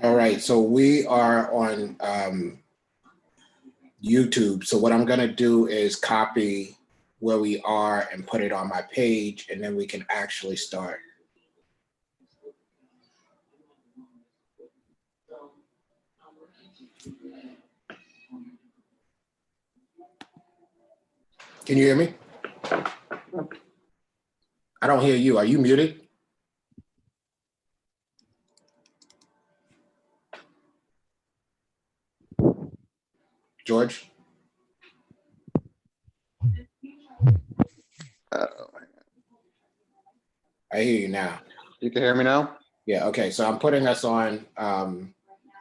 All right, so we are on YouTube. So what I'm gonna do is copy where we are and put it on my page, and then we can actually start. Can you hear me? I don't hear you. Are you muted? George? I hear you now. You can hear me now? Yeah, okay. So I'm putting us on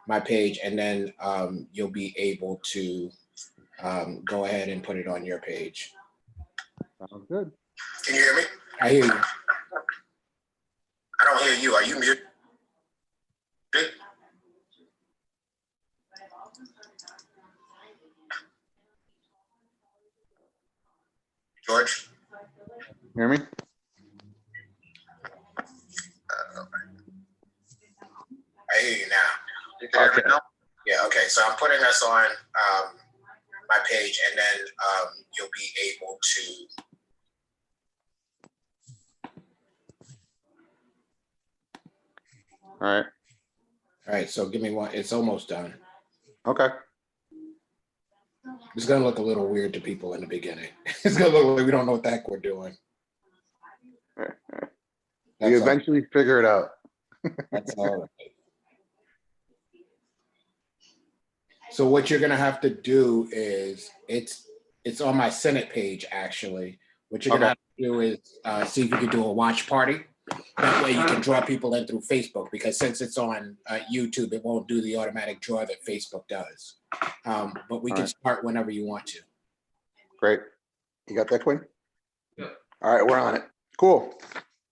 my page, and then you'll be able to go ahead and put it on your page. Sounds good. Can you hear me? I hear you. I don't hear you. Are you muted? George? Hear me? I hear you now. You can hear me now? Yeah, okay. So I'm putting us on my page, and then you'll be able to. All right. All right, so give me one. It's almost done. Okay. It's gonna look a little weird to people in the beginning. It's gonna look like we don't know what the heck we're doing. You eventually figure it out. That's all right. So what you're gonna have to do is it's on my Senate page actually. What you're gonna have to do is see if you can do a watch party. That way you can draw people in through Facebook, because since it's on YouTube, it won't do the automatic draw that Facebook does. But we can start whenever you want to. Great. You got that, Quinn? Yeah. All right, we're on it. Cool.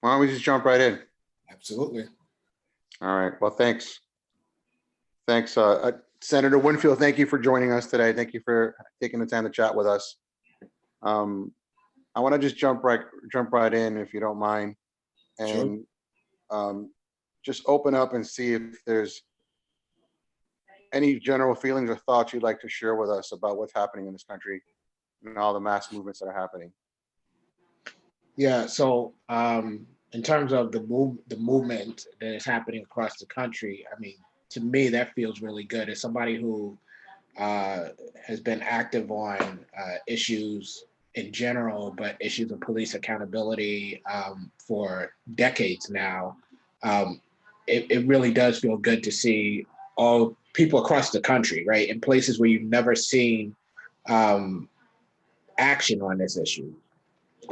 Why don't we just jump right in? Absolutely. All right. Well, thanks. Thanks, Senator Winfield. Thank you for joining us today. Thank you for taking the time to chat with us. I want to just jump right in, if you don't mind, and just open up and see if there's any general feelings or thoughts you'd like to share with us about what's happening in this country and all the mass movements that are happening. Yeah. So in terms of the movement that is happening across the country, I mean, to me, that feels really good. As somebody who has been active on issues in general, but issues of police accountability for decades now, it really does feel good to see all people across the country, right, in places where you've never seen action on this issue,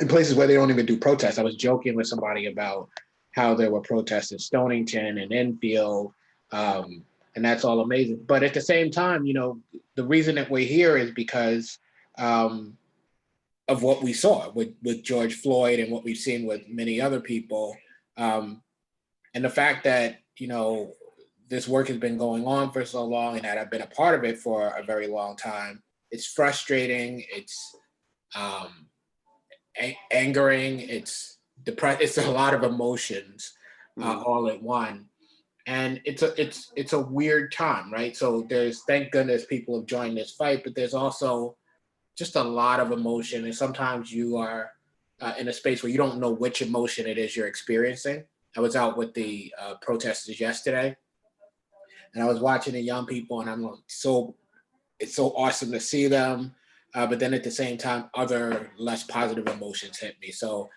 in places where they don't even do protests. I was joking with somebody about how there were protests in Stonington and Enfield, and that's all amazing. But at the same time, you know, the reason that we're here is because of what we saw with George Floyd and what we've seen with many other people. And the fact that, you know, this work has been going on for so long and that I've been a part of it for a very long time, it's frustrating. It's angering. It's depressed. It's a lot of emotions all at one. And it's a weird time, right? So there's, thank goodness people have joined this fight, but there's also just a lot of emotion, and sometimes you are in a space where you don't know which emotion it is you're experiencing. I was out with the protesters yesterday, and I was watching the young people, and I'm like, it's so awesome to see them, but then at the same time, other less positive emotions hit me. So,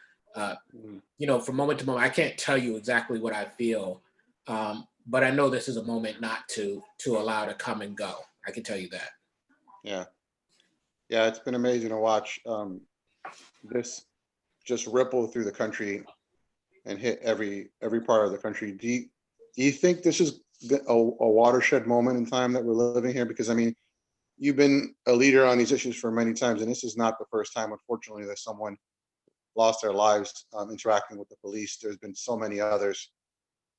you know, from moment to moment, I can't tell you exactly what I feel, but I know this is a moment not to allow to come and go. I can tell you that. Yeah. Yeah, it's been amazing to watch this just ripple through the country and hit every part of the country. Do you think this is a watershed moment in time that we're living here? Because I mean, you've been a leader on these issues for many times, and this is not the first time, unfortunately, that someone lost their lives interacting with the police. There's been so many others.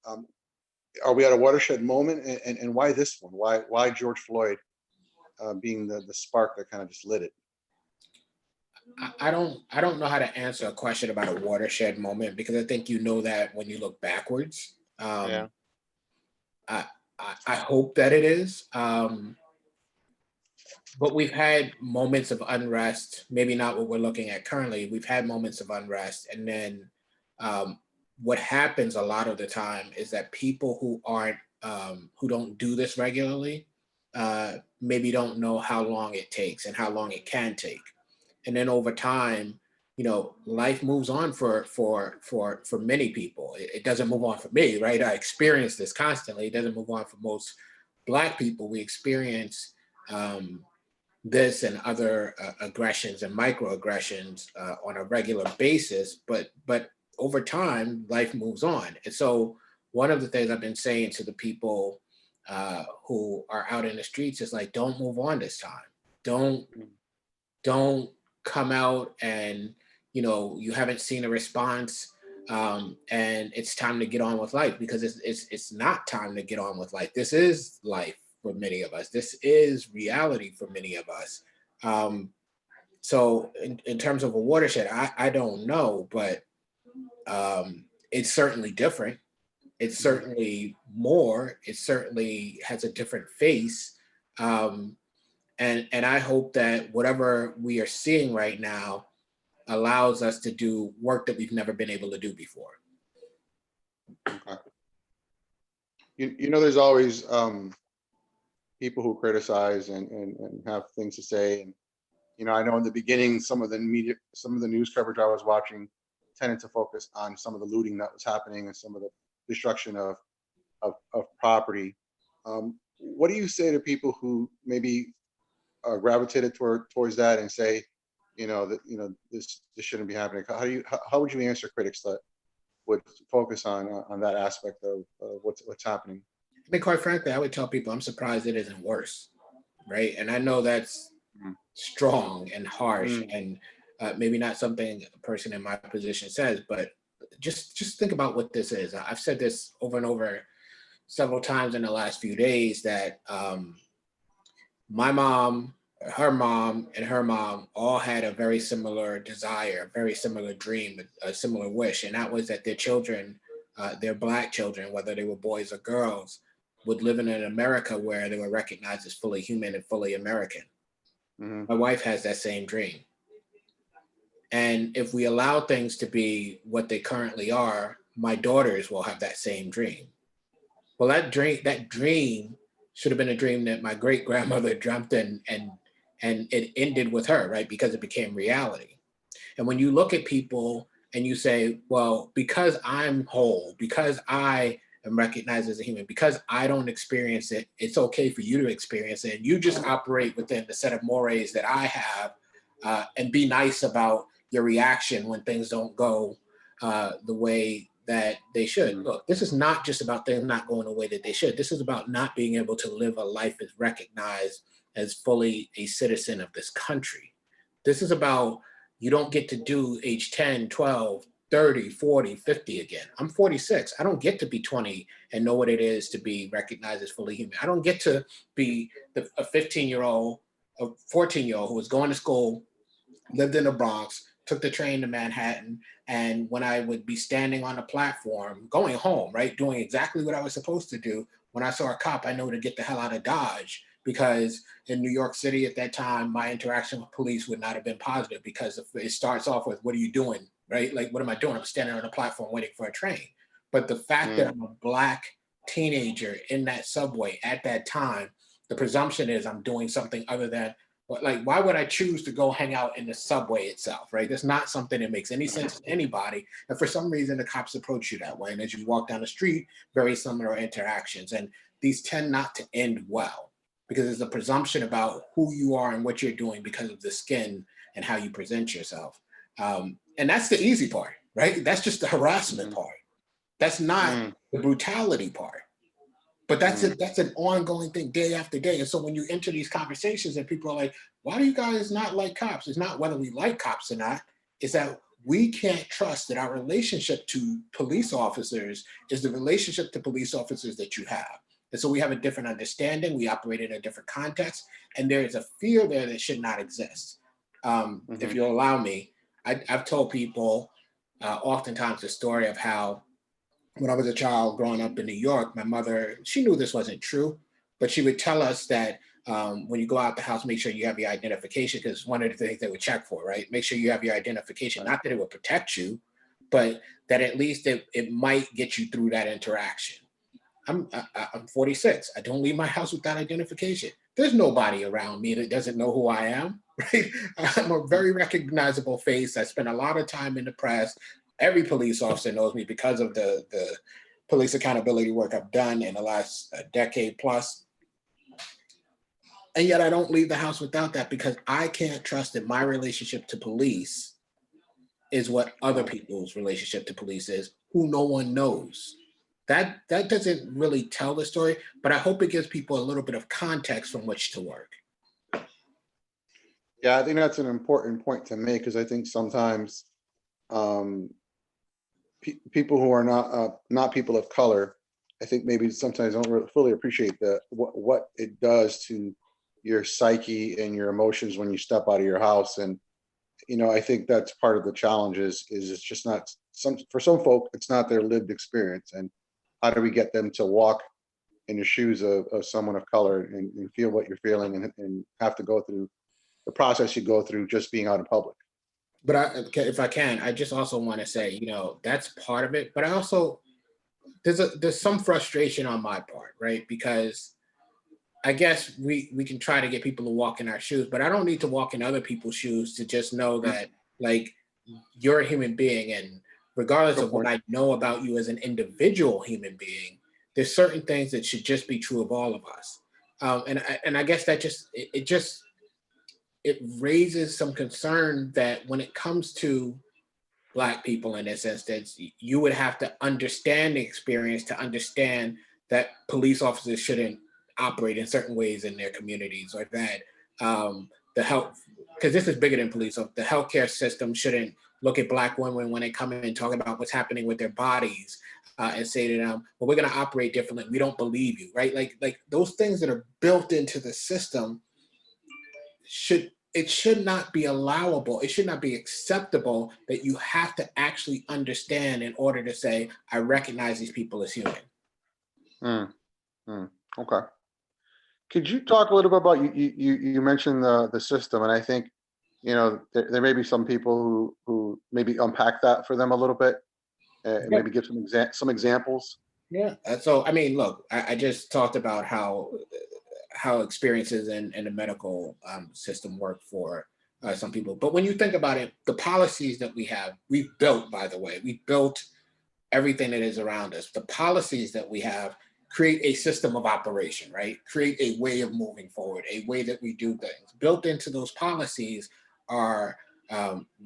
Are we at a watershed moment, and why this one? Why George Floyd being the spark that kind of just lit it? I don't know how to answer a question about a watershed moment, because I think you know that when you look backwards. Yeah. I hope that it is. But we've had moments of unrest, maybe not what we're looking at currently. We've had moments of unrest. And then um, what happens a lot of the time is that people who aren't, who don't do this regularly, maybe don't know how long it takes and how long it can take. And then over time, life moves on for many people. It doesn't move on for me, right? I experience this constantly. It doesn't move on for most Black people. We experience um, this and other aggressions and microaggressions on a regular basis, but over time life moves on. And so one of the things I've been saying to the people who are out in the streets is like, don't move on this time. Don't don't come out and you haven't seen a response, and it's time to get on with life, because it's not time to get on with life. This is life for many of us. This is reality for many of us. um, so in terms of a watershed, I don't know, but it's certainly different. It's Mhm. certainly more. It certainly has a different face. um, and I hope that whatever we are seeing right now allows us to do work that we've never been able to do before. Okay. There's always people who criticize and have things to say. And I know in the beginning, some of the media, some of the news coverage I was watching tended to focus on some of the looting that was happening and some of the destruction of property. What do you say to people who maybe gravitated towards that and say, that this shouldn't be happening? How would you answer critics that would focus on that aspect of what's happening? I mean, quite frankly, I would tell people I'm surprised it isn't worse, right? And I know that's Mm, strong and harsh, mm, and maybe not something a person in my position says, but just think about what this is. I've said this over and over several times in the last few days that my mom, her mom, and her mom all had a very similar desire, a very similar dream, a similar wish, and that was that their children, their Black children, whether they were boys or girls, would live in an America where they were recognized as fully human and fully American. mhm, My wife has that same dream. And if we allow things to be what they currently are, my daughters will have that same dream. Well, that dream should have been a dream that my great grandmother dreamt, and it ended with her, right? Because it became reality. And when you look at people and you say, well, because I'm whole, because I am recognized as a human, because I don't experience it, it's okay for you to experience it. And you just operate within the set of mores that I have, and be nice about your reaction when things don't go the way that they should. mm, Look, this is not just about things not going the way that they should. This is about not being able to live a life as recognized as fully a citizen of this country. This is about, you don't get to do age 10, 12, 30, 40, 50 again. I'm 46. I don't get to be 20 and know what it is to be recognized as fully human. I don't get to be a 15-year-old, a 14-year-old who was going to school, lived in the Bronx, took the train to Manhattan, and when I would be standing on the platform, going home, right, doing exactly what I was supposed to do, when I saw a cop, I knew to get the hell out of Dodge, because in New York City at that time, my interaction with police would not have been positive, because it starts off with, "What are you doing?" Right? Like, what am I doing? I'm standing on a platform waiting for a train. But the fact that mm, I'm a Black teenager in that subway at that time, the presumption is I'm doing something other than, but like, why would I choose to go hang out in the subway itself, right? That's not something that makes any sense to anybody. And for some reason, the cops approach you that way. And as you walk down the street, very similar interactions. And these tend not to end well, because there's a presumption about who you are and what you're doing because of the skin and how you present yourself. And that's the easy part, right? That's just the harassment mhm, part. That's not mm, the brutality part. But mm, that's an ongoing thing, day after day. And so when you enter these conversations and people are like, why do you guys not like cops? It's not whether we like cops or not. It's that we can't trust that our relationship to police officers is the relationship to police officers that you have. And so we have a different understanding. We operate in a different context. And there is a fear there that should not exist. If mhm, you'll allow me, I've told people oftentimes the story of how when I was a child growing up in New York, my mother, she knew this wasn't true, but she would tell us that when you go out the house, make sure you have your identification, because one of the things they would check for, right? Make sure you have your identification. Right. Not that it would protect you, but that at least it might get you through that interaction. I'm 46. I don't leave my house without identification. There's nobody around me that doesn't know who I am, right? I'm a very recognizable face. I spend a lot of time in the press. Every police officer knows me because of the police accountability work I've done in the last decade plus. And yet I don't leave the house without that, because I can't trust that my relationship to police is what other Right. people's relationship to police is, who no one knows. That doesn't really tell the story, but I hope it gives people a little bit of context from which to work. Yeah, I think that's an important point to make, because I think sometimes um, people who are not people of color, I think maybe sometimes don't really fully appreciate what it does to your psyche and your emotions when you step out of your house. And I think that's part of the challenge is it's just not some for some folk, it's not their lived experience. And how do we get them to walk in the shoes of someone of color and feel what you're feeling and have to go through the process you go through just being out in public. But if I can, I just also want to say, that's part of it. But I also there's some frustration on my part, right? Because I guess we can try to get people to walk in our shoes, but I don't need to walk in other people's shoes to just know Mhm. that, like, you're a human being, and regardless Good of what point. I know about you as an individual human being, there's certain things that should just be true of all of us. And I guess that it raises some concern that when it comes to Black people in this instance, you would have to understand the experience to understand that police officers shouldn't operate in certain ways in their communities, or that the health, because this is bigger than police, so the healthcare system shouldn't look at Black women when they come in and talk about what's happening with their bodies, and say to them, well, we're going to operate differently. We don't believe you, right? Like those things that are built into the system should not be allowable. It should not be acceptable that you have to actually understand in order to say, I recognize these people as human. Mm, okay. Could you talk a little bit about you mentioned the system, and I think there may be some people who maybe unpack that for them a little bit and Yeah. maybe give some examples. Yeah. So, I mean, look, I just talked about how experiences in the medical system work for some people. But when you think about it, the policies that we've built, by the way, we built everything that is around us. The policies that we have create a system of operation, right? Create a way of moving forward, a way that we do things. Built into those policies are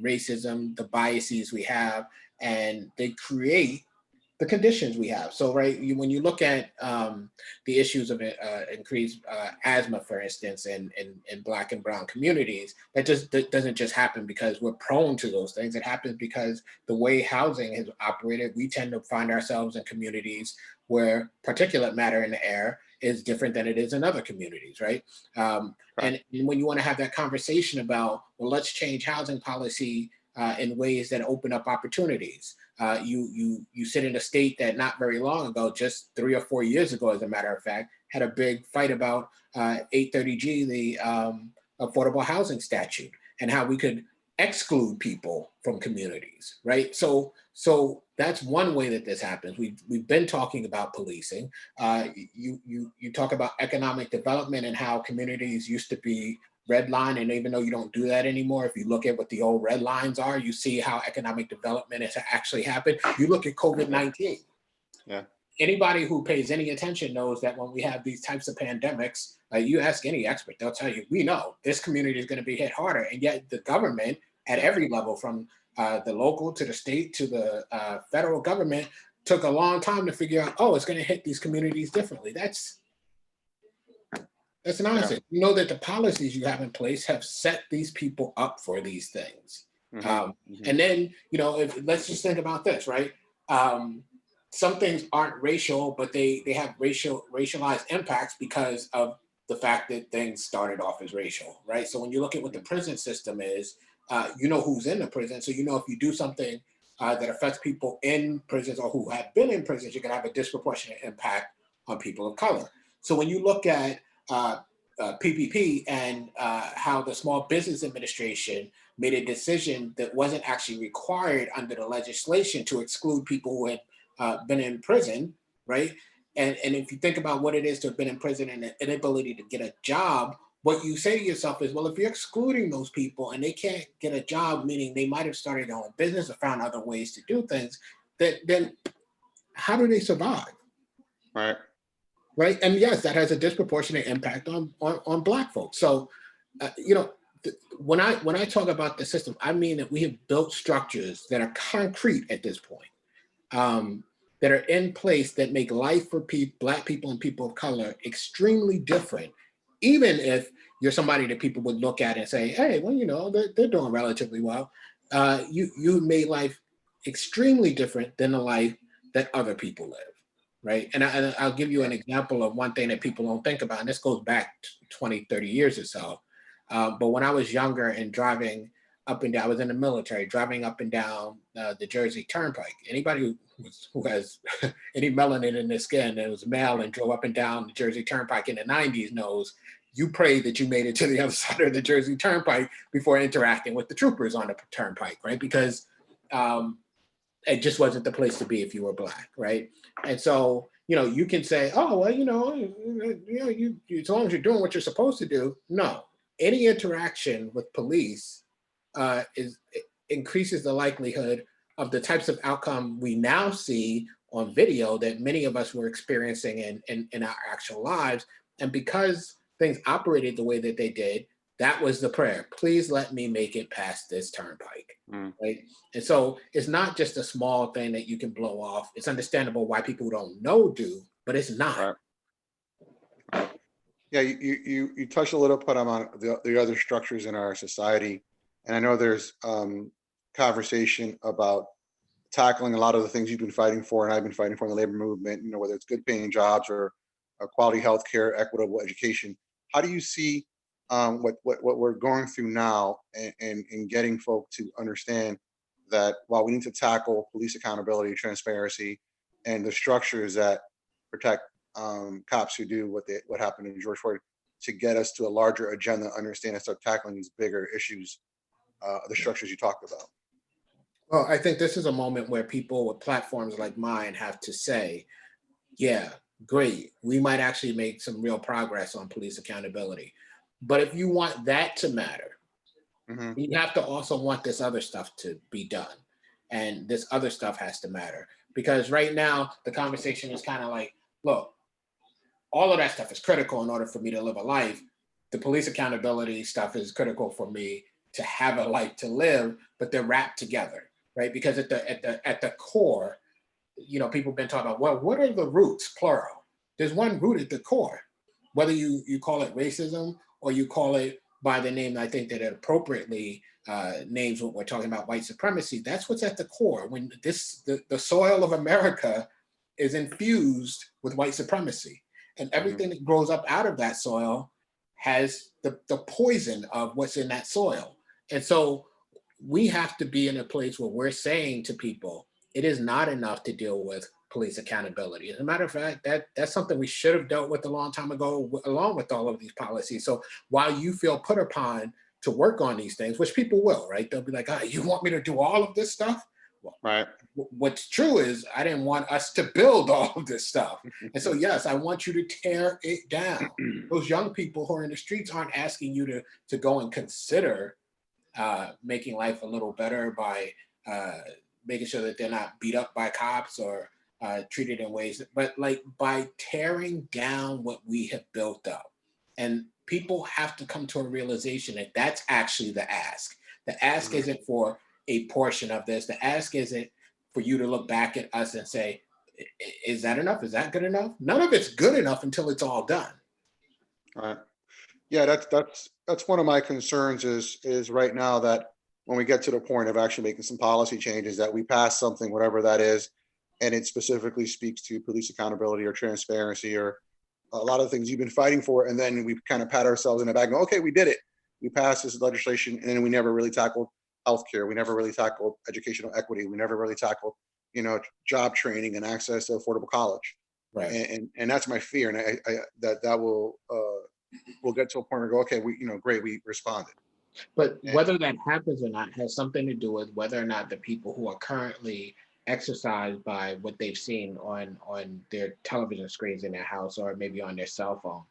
racism, the biases we have, and they create the conditions we have. So, right, when you look at the issues of increased asthma, for instance, in Black and Brown communities, that doesn't just happen because we're prone to those things. It happens because the way housing has operated, we tend to find ourselves in communities where particulate matter in the air is different than it is in other communities, right? Right. And when you want to have that conversation about, well, let's change housing policy in ways that open up opportunities. You sit in a state that not very long ago, just 3 or 4 years ago, as a matter of fact, had a big fight about 830G, the affordable housing statute, and how we could exclude people from communities, right? So that's one way that this happens. We've been talking about policing. You talk about economic development and how communities used to be red line, and even though you don't do that anymore, if you look at what the old red lines are, you see how economic development has actually happened. You look at COVID-19. Yeah. Anybody who pays any attention knows that when we have these types of pandemics, you ask any expert, they'll tell you, we know this community is going to be hit harder. And yet the government at every level, from the local to the state to the federal government, took a long time to figure out, oh, it's going to hit these communities differently. That's Yeah. nonsense. You know that the policies you have in place have set these people up for these things. Hmm. Um, Hmm. and then, let's just think about this, right? Um, some things aren't racial, but they have racialized impacts because of the fact that things started off as racial, right? So when you look at what the prison system is, you know who's in the prison. So you know if you do something that affects people in prisons or who have been in prisons, you're going to have a disproportionate impact on people of color. So when you look at PPP and how the Small Business Administration made a decision that wasn't actually required under the legislation to exclude people who had been in prison, right? And if you think about what it is to have been in prison and the inability to get a job, what you say to yourself is, well, if you're excluding those people and they can't get a job, meaning they might have started their own business or found other ways to do things, then how do they survive? Right. Right. And yes, that has a disproportionate impact on Black folks. So, when I talk about the system, I mean that we have built structures that are concrete at this point, that are in place that make life for Black people and people of color extremely different, even if you're somebody that people would look at and say, hey, well, they're doing relatively well. You made life extremely different than the life that other people live. Right. And I'll give you an example of one thing that people don't think about. And this goes back 20, 30 years or so. But when I was younger and driving up and down, I was in the military, driving up and down the Jersey Turnpike. Anybody who has any melanin in their skin that was male and drove up and down the Jersey Turnpike in the 90s knows you prayed that you made it to the other side of the Jersey Turnpike before interacting with the troopers on the turnpike, right? Because it just wasn't the place to be if you were Black, right? And so, you can say, oh, well, you as long as you're doing what you're supposed to do. No, any interaction with police increases the likelihood of the types of outcome we now see on video that many of us were experiencing in our actual lives. And because things operated the way that they did, that was the prayer. Please let me make it past this turnpike. Right. And so it's not just a small thing that you can blow off. It's understandable why people who don't know do, but it's not. Right. Yeah, you touched a little bit on the other structures in our society. And I know there's conversation about tackling a lot of the things you've been fighting for and I've been fighting for in the labor movement, whether it's good paying jobs or quality healthcare, equitable education. How do you see what we're going through now and getting folk to understand that while we need to tackle police accountability, transparency, and the structures that protect cops who do what happened in George Floyd, to get us to a larger agenda, understand and start tackling these bigger issues, the structures you talked about? Well, I think this is a moment where people with platforms like mine have to say, yeah, great, we might actually make some real progress on police accountability. But if you want that to matter, you have to also want this other stuff to be done. And this other stuff has to matter. Because right now, the conversation is kind of like, look, all of that stuff is critical in order for me to live a life. The police accountability stuff is critical for me to have a life to live, but they're wrapped together, right? Because at the core, people have been talking about, well, what are the roots, plural? There's one root at the core, whether you call it racism or you call it by the name I think that it appropriately names what we're talking about, white supremacy. That's what's at the core. When the soil of America is infused with white supremacy, and everything that grows up out of that soil has the poison of what's in that soil. And so we have to be in a place where we're saying to people, it is not enough to deal with police accountability. As a matter of fact, that's something we should have dealt with a long time ago, along with all of these policies. So while you feel put upon to work on these things, which people will, right? They'll be like, you want me to do all of this stuff? Well, right. What's true is I didn't want us to build all of this stuff. And so, yes, I want you to tear it down. Those young people who are in the streets aren't asking you to go and consider making life a little better by making sure that they're not beat up by cops or treated in ways, but like by tearing down what we have built up. And people have to come to a realization that that's actually the ask. The ask isn't for a portion of this. The ask isn't for you to look back at us and say, is that enough? Is that good enough? None of it's good enough until it's all done. Right. Yeah, that's one of my concerns is right now that when we get to the point of actually making some policy changes, that we pass something, whatever that is, and it specifically speaks to police accountability or transparency or a lot of things you've been fighting for, and then we kind of pat ourselves in the back and go, okay, we did it. We passed this legislation, and then we never really tackled healthcare. We never really tackled educational equity. We never really tackled, job training and access to affordable college. Right. And that's my fear. And that will get to a point where we go, okay, great, we responded. But And whether that happens or not has something to do with whether or not the people who are currently exercised by what they've seen on their television screens in their house or maybe on their cell phone,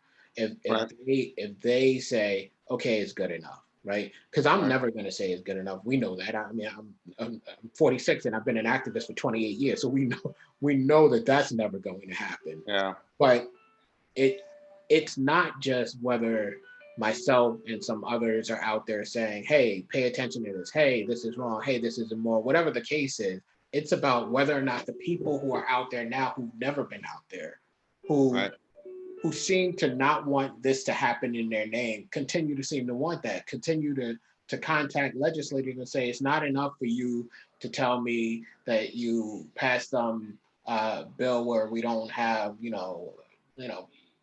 right, if they say, okay, it's good enough, right? Because I'm right, never going to say it's good enough. We know that. I mean, I'm 46 and I've been an activist for 28 years, so we know that that's never going to happen. yeah, But it it's not just whether myself and some others are out there saying, hey, pay attention to this, hey, this is wrong, hey, this is immoral, whatever the case is. It's about whether or not the people who are out there now who've never been out there, who right, who seem to not want this to happen in their name, continue to seem to want that, continue to contact legislators and say it's not enough for you to tell me that you passed some bill where we don't have,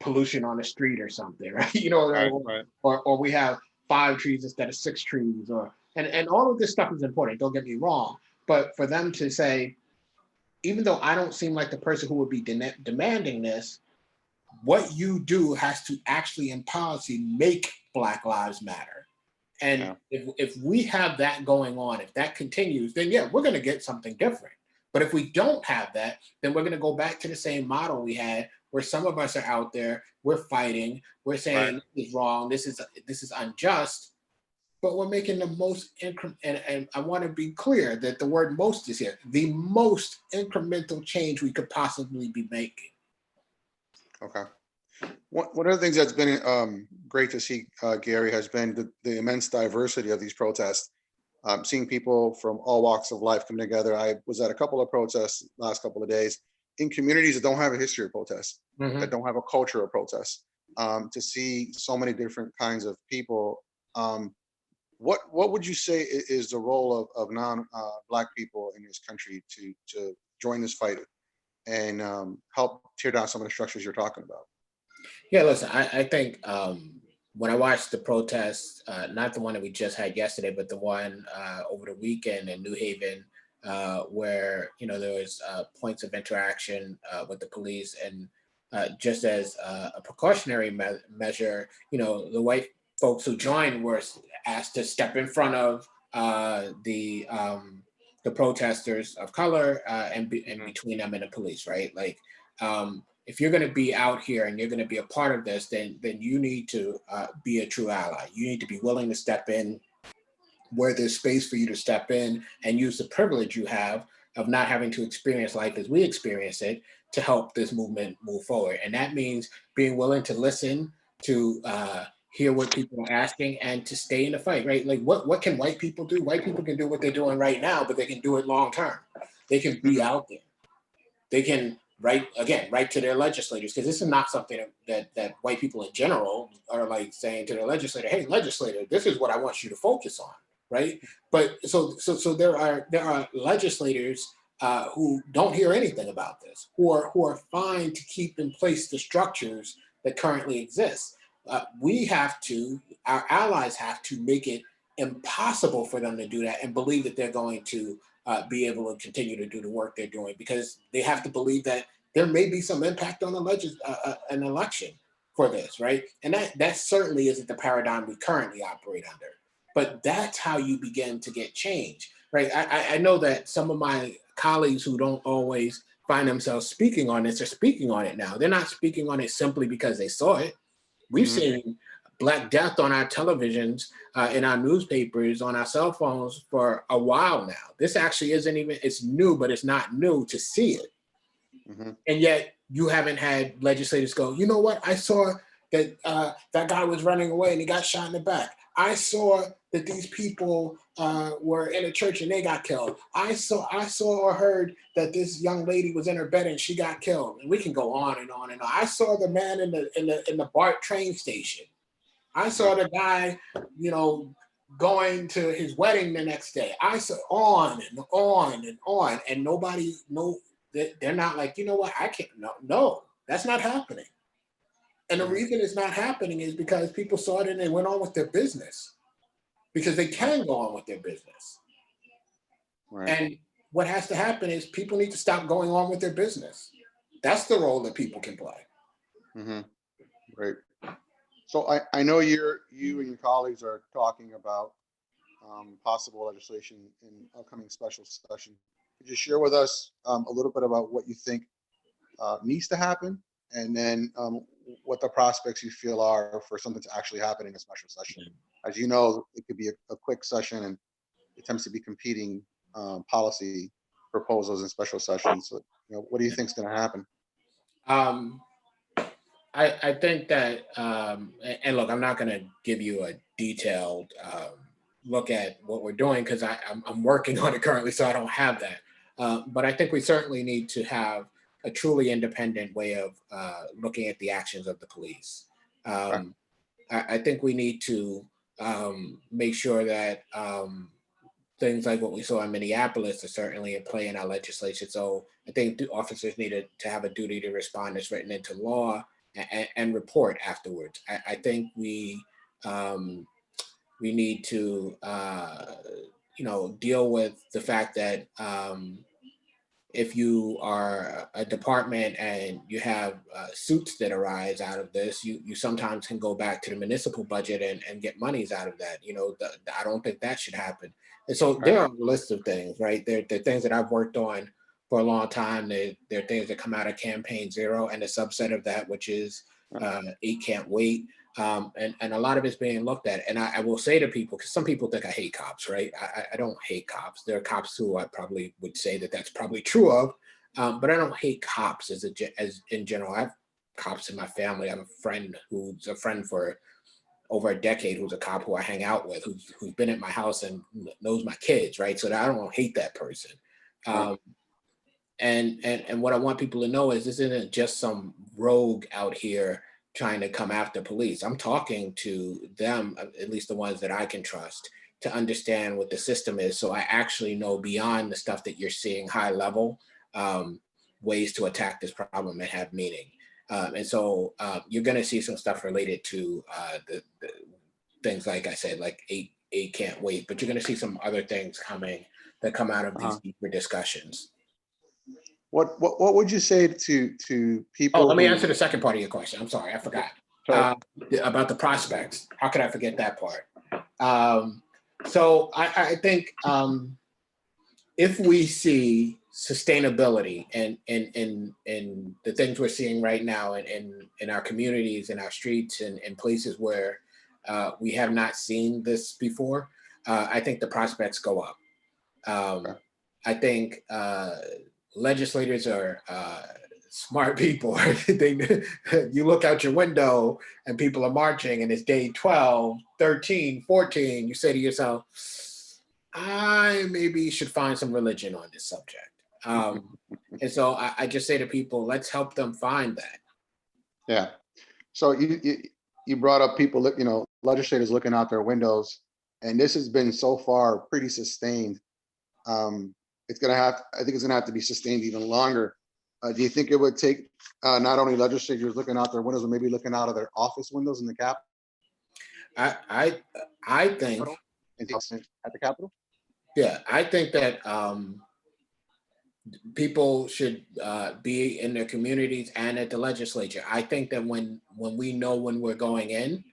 pollution on the street or something, right? right, right, Or we have 5 trees instead of 6 trees, and all of this stuff is important. Don't get me wrong, but for them to say, even though I don't seem like the person who would be demanding this, what you do has to actually in policy make Black Lives Matter. And yeah, if we have that going on, if that continues, then yeah, we're going to get something different. But if we don't have that, then we're going to go back to the same model we had, where some of us are out there, we're fighting, we're right. saying this is wrong, this is unjust, but we're making the most and I want to be clear that the word most is here, the most incremental change we could possibly be making. Okay. One of the things that's been great to see, Gary, has been the immense diversity of these protests. Seeing people from all walks of life come together. I was at a couple of protests last couple of days in communities that don't have a history of protests, that Mhm. don't have a culture of protests. To see so many different kinds of people, what would you say is the role of non-Black people in this country to join this fight and help tear down some of the structures you're talking about? Yeah, listen, I think when I watched the protests, not the one that we just had yesterday, but the one over the weekend in New Haven, where there was points of interaction with the police, and just as a precautionary measure, the white folks who joined were asked to step in front of the protesters of color and Hmm. between them and the police, right? Like, if you're going to be out here and you're going to be a part of this, then you need to be a true ally. You need to be willing to step in where there's space for you to step in and use the privilege you have of not having to experience life as we experience it to help this movement move forward. And that means being willing to listen, to hear what people are asking, and to stay in the fight, right? Like, what can white people do? White people can do what they're doing right now, but they can do it long term. They can be Hmm. out there. They can write to their legislators, because this is not something that white people in general are like saying to their legislator, hey, legislator, this is what I want you to focus on, right? But so there are legislators who don't hear anything about this, who are fine to keep in place the structures that currently exist. We have to, our allies have to make it impossible for them to do that and believe that they're going to be able to continue to do the work they're doing, because they have to believe that there may be some impact on an election for this, right? And that certainly isn't the paradigm we currently operate under. But that's how you begin to get change, right? I know that some of my colleagues who don't always find themselves speaking on this are speaking on it now. They're not speaking on it simply because they saw it. We've Hmm. seen Black death on our televisions, in our newspapers, on our cell phones for a while now. This actually isn't even, it's new, but it's not new to see it. Hmm. And yet you haven't had legislators go, you know what? I saw that that guy was running away and he got shot in the back. I saw that these people were in a church and they got killed. I saw or heard that this young lady was in her bed and she got killed. And we can go on and on and on. I saw the man in the BART train station. I saw Right. the guy, you know, going to his wedding the next day. I saw on and on and on, and nobody, no, they're not like, you know what, I can't, no, no, that's not happening. And the Hmm. reason it's not happening is because people saw it and they went on with their business. because they can go on with their business. Right. And what has to happen is people need to stop going on with their business. That's the role that people can play. Mm-hmm. Right. So I know you and your colleagues are talking about possible legislation in upcoming special session. Could you share with us a little bit about what you think needs to happen, and then what the prospects you feel are for something to actually happen in a special session? As you know, it could be a quick session, and it tends to be competing policy proposals in special sessions. So, what do you think is going to happen? Um, I think that, and look, I'm not going to give you a detailed look at what we're doing because I'm working on it currently, so I don't have that. But I think we certainly need to have a truly independent way of looking at the actions of the police. Right. I think we need to make sure that things like what we saw in Minneapolis are certainly in play in our legislation. So I think the officers needed to have a duty to respond that's written into law and report afterwards. I think um, we need to deal with the fact that if you are a department and you have suits that arise out of this, you sometimes can go back to the municipal budget and get monies out of that. I don't think that should happen. And so Right. there are a list of things, right? There are things that I've worked on for a long time. There are things that come out of Campaign Zero and a subset of that, which is Right. 8 Can't Wait. And a lot of it's being looked at. And I will say to people, because some people think I hate cops, right? I don't hate cops. There are cops who I probably would say that that's probably true of, but I don't hate cops as in general. I have cops in my family. I have a friend who's a friend for over a decade, who's a cop who I hang out with, who's been at my house and knows my kids, right? So that I don't hate that person. Right. Um, and what I want people to know is this isn't just some rogue out here trying to come after police. I'm talking to them, at least the ones that I can trust, to understand what the system is. So I actually know beyond the stuff that you're seeing high level, ways to attack this problem and have meaning. And so you're going to see some stuff related to the things like I said, like eight can't wait, but you're going to see some other things coming that come out of these Uh-huh. deeper discussions. What would you say to Oh, people let me who? answer the second part of your question. I'm sorry, I forgot. Sorry. Uh, about the prospects. How could I forget that part? So I think if we see sustainability and the things we're seeing right now in our communities, in our streets, and in places where we have not seen this before, I think the prospects go up. Okay. I think legislators are smart people. You look out your window and people are marching and it's day 12, 13, 14. You say to yourself, I maybe should find some religion on this subject. And so I just say to people, let's help them find that. Yeah. So you brought up people, legislators looking out their windows, and this has been so far pretty sustained. I think it's gonna have to be sustained even longer. Do you think it would take not only legislators looking out their windows, but maybe looking out of their office windows in the I I I think, Capitol, at the Capitol? yeah, I think that people should be in their communities and at the legislature. I think that when we know when we're going in,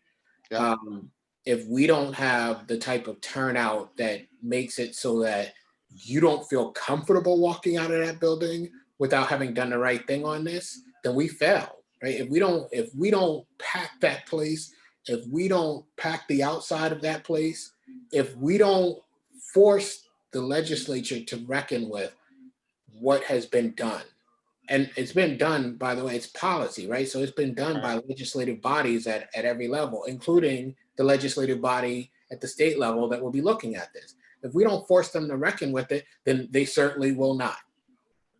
Yeah. um, if we don't have the type of turnout that makes it so that you don't feel comfortable walking out of that building without having done the right thing on this, then we fail, right? If we don't pack that place, if we don't pack the outside of that place, if we don't force the legislature to reckon with what has been done. And it's been done, by the way, it's policy, right? So it's been done by legislative bodies at every level, including the legislative body at the state level that will be looking at this. If we don't force them to reckon with it, then they certainly will not.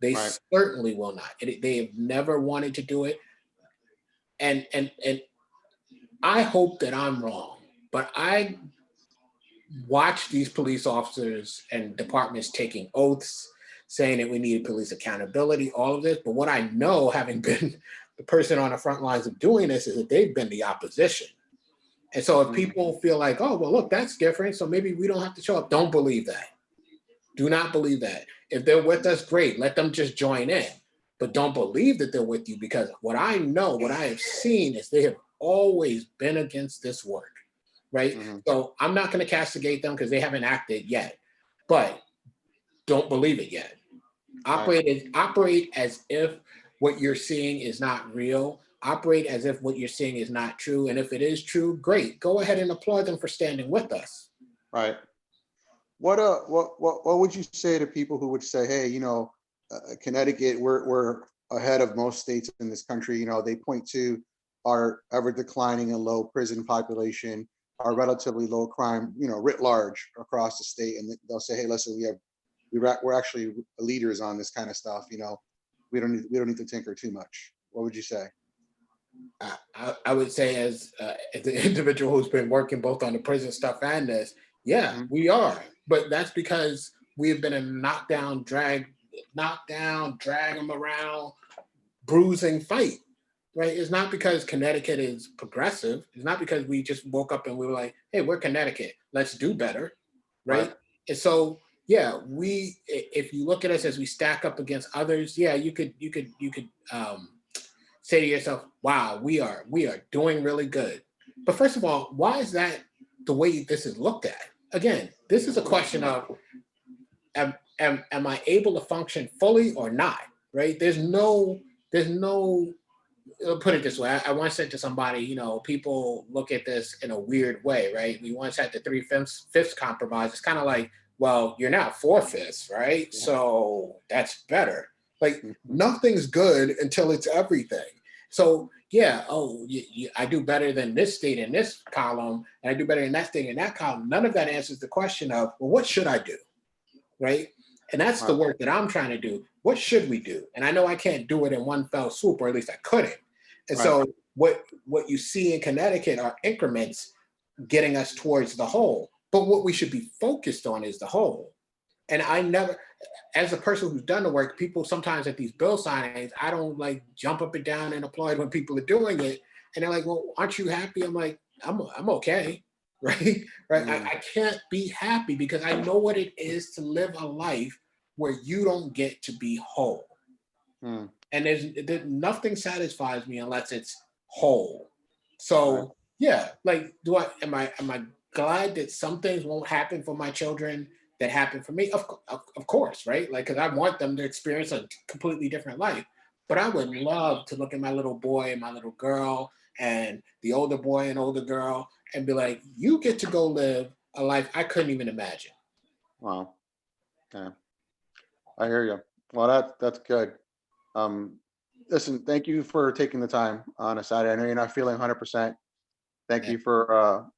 They Right. certainly will not. They have never wanted to do it. And I hope that I'm wrong, but I watch these police officers and departments taking oaths, saying that we need police accountability, all of this. But what I know, having been the person on the front lines of doing this, is that they've been the opposition. And so if Mhm. people feel like, oh, well, look, that's different, so maybe we don't have to show up, don't believe that. Do not believe that. If they're with us, great. Let them just join in. But don't believe that they're with you, because what I know, what I have seen is they have always been against this work, right? Mhm. So I'm not going to castigate them because they haven't acted yet, but don't believe it yet. Right. Operate as if what you're seeing is not real. Operate as if what you're seeing is not true. And if it is true, great. Go ahead and applaud them for standing with us. Right. What would you say to people who would say, hey, Connecticut, we're ahead of most states in this country. They point to our ever declining and low prison population, our relatively low crime, writ large across the state, and they'll say, hey, listen, we're actually leaders on this kind of stuff. We don't need to tinker too much. What would you say? I would say, as the individual who's been working both on the prison stuff and this, yeah, Mhm. we are. But that's because we have been a knockdown, drag them around, bruising fight, right? It's not because Connecticut is progressive. It's not because we just woke up and we were like, hey, we're Connecticut, let's do better, Right. right? And so, yeah, if you look at us as we stack up against others, yeah, you could say to yourself, wow, we are doing really good. But first of all, why is that the way this is looked at? Again, this is a question of, am I able to function fully or not? Right? There's no put it this way. I once said to somebody, people look at this in a weird way, right? We once had the three fifths compromise. It's kind of like, well, you're now four fifths, right? Yeah. So that's better. Like Mhm. nothing's good until it's everything. So yeah, oh, I do better than this state in this column, and I do better than that state in that column. None of that answers the question of, well, what should I do? Right? And that's the Right. work that I'm trying to do. What should we do? And I know I can't do it in one fell swoop, or at least I couldn't. And Right. so what you see in Connecticut are increments getting us towards the whole. But what we should be focused on is the whole. And I never, as a person who's done the work, people sometimes at these bill signings, I don't like jump up and down and applaud when people are doing it. And they're like, well, aren't you happy? I'm like, I'm okay. Right. Right. I, Mm. I can't be happy because I know what it is to live a life where you don't get to be whole. Mm. And there's nothing satisfies me unless it's whole. Right. So yeah, like am I glad that some things won't happen for my children that happen for me? Of course, right? Like, because I want them to experience a completely different life. But I would love to look at my little boy and my little girl and the older boy and older girl and be like, you get to go live a life I couldn't even imagine. Wow. Yeah, I hear you. Well, that's good. Um, Listen, thank you for taking the time on a Saturday. I know you're not feeling 100%. Thank Yeah. you for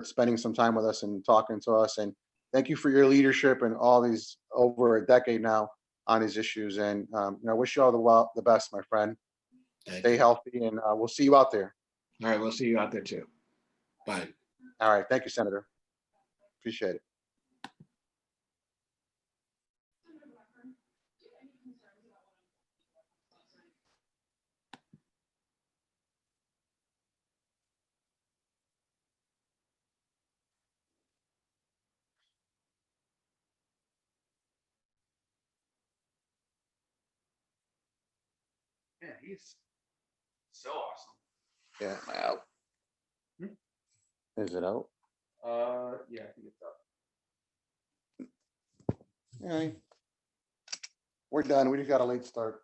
spending some time with us and talking to us, and thank you for your leadership and all these over a decade now on these issues. And wish you all the best, my friend. Thank Stay you. healthy, and we'll see you out there. All right, we'll see you out there too. Bye. All right, thank you, Senator. Appreciate it. Yeah, he's so awesome. Yeah, am I out? Is it out? Yeah, I think it's up. All right, we're done. We just got a late start.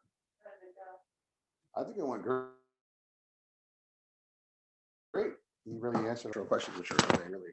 I think it went great. You really answered our questions, which are really, really